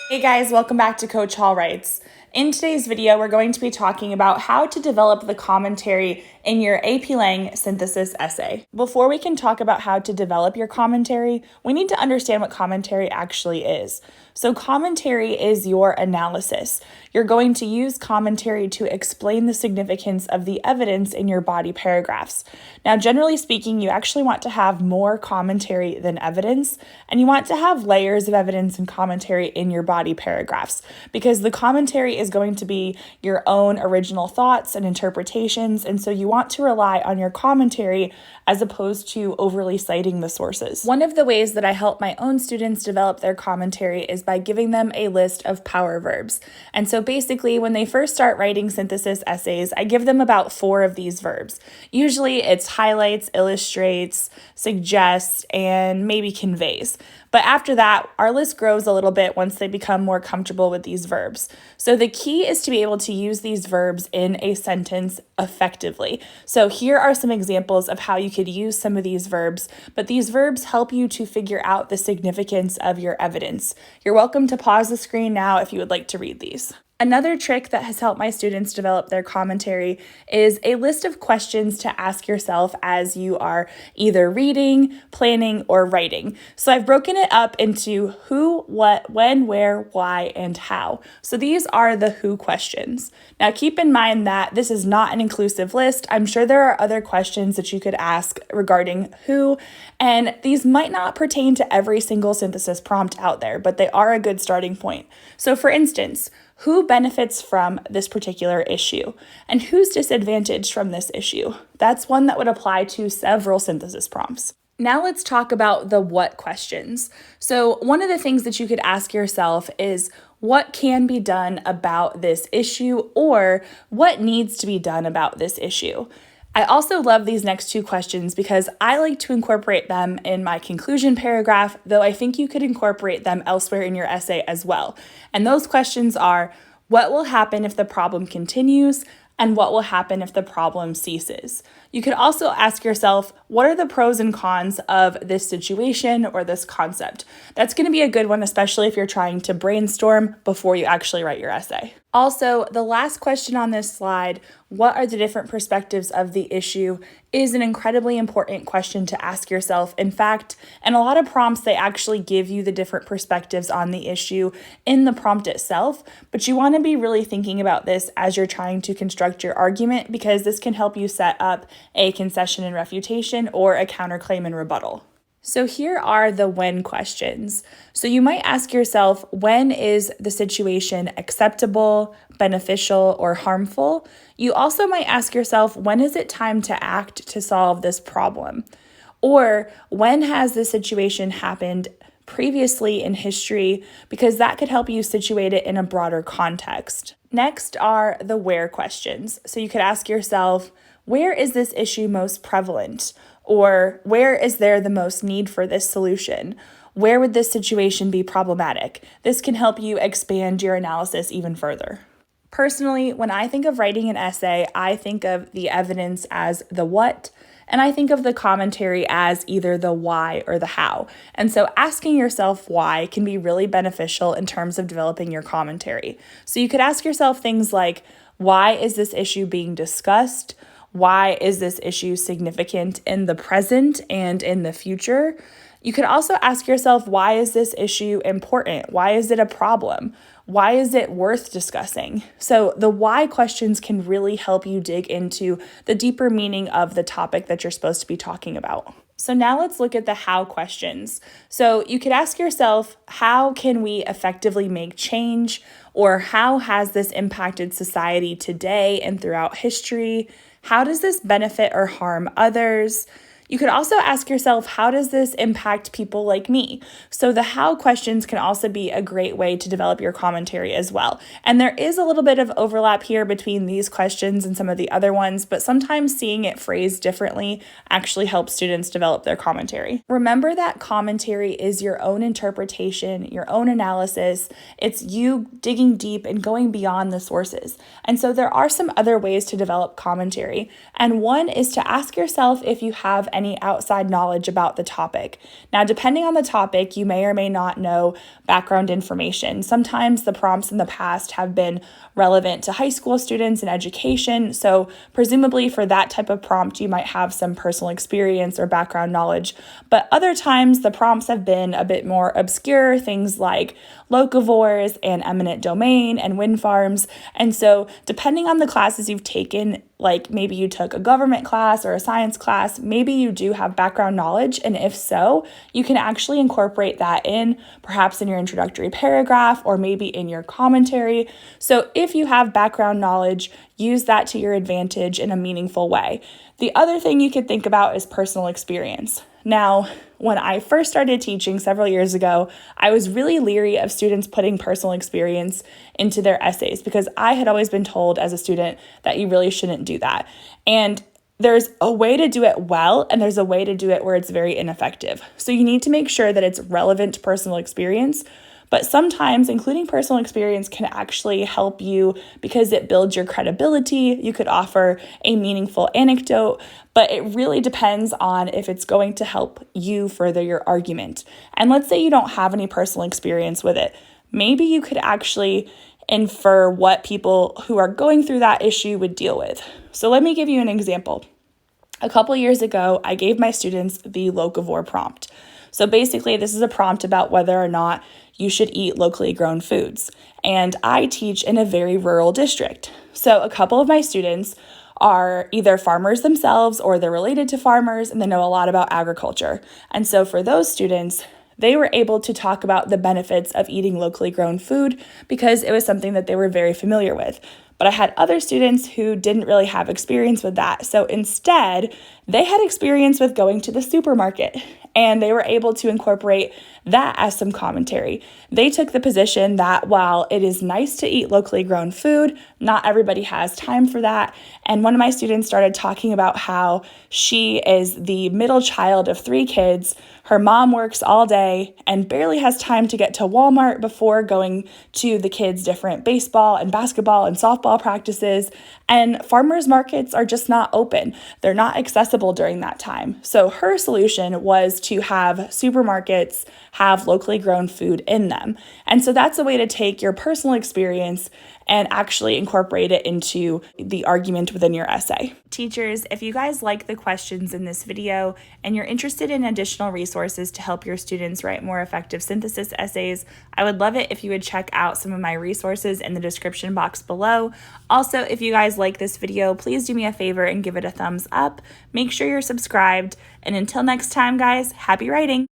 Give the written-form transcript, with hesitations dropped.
Hey guys, welcome back to Coach Hall Writes. In today's video, we're going to be talking about how to develop the commentary in your AP Lang synthesis essay. Before we can talk about how to develop your commentary, we need to understand what commentary actually is. So commentary is your analysis. You're going to use commentary to explain the significance of the evidence in your body paragraphs. Now, generally speaking, you actually want to have more commentary than evidence, and you want to have layers of evidence and commentary in your body paragraphs, because the commentary is going to be your own original thoughts and interpretations, and so you want to rely on your commentary as opposed to overly citing the sources. One of the ways that I help my own students develop their commentary is by giving them a list of power verbs. And so basically, when they first start writing synthesis essays, I give them about 4 of these verbs. Usually it's highlights, illustrates, suggests, and maybe conveys. But after that, our list grows a little bit once they become more comfortable with these verbs. So the key is to be able to use these verbs in a sentence effectively. So here are some examples of how you could use some of these verbs, but these verbs help you to figure out the significance of your evidence. You're welcome to pause the screen now if you would like to read these. Another trick that has helped my students develop their commentary is a list of questions to ask yourself as you are either reading, planning, or writing. So I've broken it up into who, what, when, where, why, and how. So these are the who questions. Now keep in mind that this is not an inclusive list. I'm sure there are other questions that you could ask regarding who, and these might not pertain to every single synthesis prompt out there, but they are a good starting point. So for instance, who benefits from this particular issue? And who's disadvantaged from this issue? That's one that would apply to several synthesis prompts. Now let's talk about the what questions. So one of the things that you could ask yourself is, what can be done about this issue, or what needs to be done about this issue? I also love these next 2 questions because I like to incorporate them in my conclusion paragraph, though I think you could incorporate them elsewhere in your essay as well. And those questions are, what will happen if the problem continues? And what will happen if the problem ceases? You could also ask yourself, what are the pros and cons of this situation or this concept? That's going to be a good one, especially if you're trying to brainstorm before you actually write your essay. Also, the last question on this slide, what are the different perspectives of the issue, is an incredibly important question to ask yourself. In fact, in a lot of prompts, they actually give you the different perspectives on the issue in the prompt itself, but you want to be really thinking about this as you're trying to construct your argument, because this can help you set up a concession and refutation or a counterclaim and rebuttal. So here are the when questions. So you might ask yourself, when is the situation acceptable, beneficial, or harmful? You also might ask yourself, when is it time to act to solve this problem? Or when has this situation happened previously in history, because that could help you situate it in a broader context. Next are the where questions. So you could ask yourself, where is this issue most prevalent? Or where is there the most need for this solution? Where would this situation be problematic? This can help you expand your analysis even further. Personally, when I think of writing an essay, I think of the evidence as the what, and I think of the commentary as either the why or the how. And so asking yourself why can be really beneficial in terms of developing your commentary. So you could ask yourself things like, why is this issue being discussed? Why is this issue significant in the present and in the future? You could also ask yourself, why is this issue important? Why is it a problem? Why is it worth discussing? So the why questions can really help you dig into the deeper meaning of the topic that you're supposed to be talking about. So now let's look at the how questions. So you could ask yourself, how can we effectively make change? Or how has this impacted society today and throughout history? How does this benefit or harm others? You could also ask yourself, how does this impact people like me? So the how questions can also be a great way to develop your commentary as well. And there is a little bit of overlap here between these questions and some of the other ones, but sometimes seeing it phrased differently actually helps students develop their commentary. Remember that commentary is your own interpretation, your own analysis. It's you digging deep and going beyond the sources. And so there are some other ways to develop commentary. And one is to ask yourself if you have any outside knowledge about the topic. Now, depending on the topic, you may or may not know background information. Sometimes the prompts in the past have been relevant to high school students and education, so presumably for that type of prompt, you might have some personal experience or background knowledge. But other times, the prompts have been a bit more obscure, things like locavores and eminent domain and wind farms. And so depending on the classes you've taken, like maybe you took a government class or a science class, maybe you do have background knowledge. And if so, you can actually incorporate that in perhaps in your introductory paragraph or maybe in your commentary. So if you have background knowledge, use that to your advantage in a meaningful way. The other thing you could think about is personal experience. Now, when I first started teaching several years ago, I was really leery of students putting personal experience into their essays because I had always been told as a student that you really shouldn't do that. And there's a way to do it well, and there's a way to do it where it's very ineffective. So you need to make sure that it's relevant to personal experience. But sometimes including personal experience can actually help you because it builds your credibility. You could offer a meaningful anecdote, but it really depends on if it's going to help you further your argument. And let's say you don't have any personal experience with it. Maybe you could actually infer what people who are going through that issue would deal with. So let me give you an example. A couple years ago, I gave my students the locavore prompt. So basically, this is a prompt about whether or not you should eat locally grown foods. And I teach in a very rural district. So a couple of my students are either farmers themselves or they're related to farmers and they know a lot about agriculture. And so for those students, they were able to talk about the benefits of eating locally grown food because it was something that they were very familiar with. But I had other students who didn't really have experience with that. So instead, they had experience with going to the supermarket and they were able to incorporate that as some commentary. They took the position that while it is nice to eat locally grown food, not everybody has time for that. And one of my students started talking about how she is the middle child of 3 kids. Her mom works all day and barely has time to get to Walmart before going to the kids' different baseball and basketball and softball practices. And farmers markets are just not open. They're not accessible during that time. So her solution was to have supermarkets have locally grown food in them. And so that's a way to take your personal experience and actually incorporate it into the argument within your essay. Teachers, if you guys like the questions in this video and you're interested in additional resources to help your students write more effective synthesis essays, I would love it if you would check out some of my resources in the description box below. Also, if you guys like this video, please do me a favor and give it a thumbs up. Make sure you're subscribed. And until next time, guys, happy writing!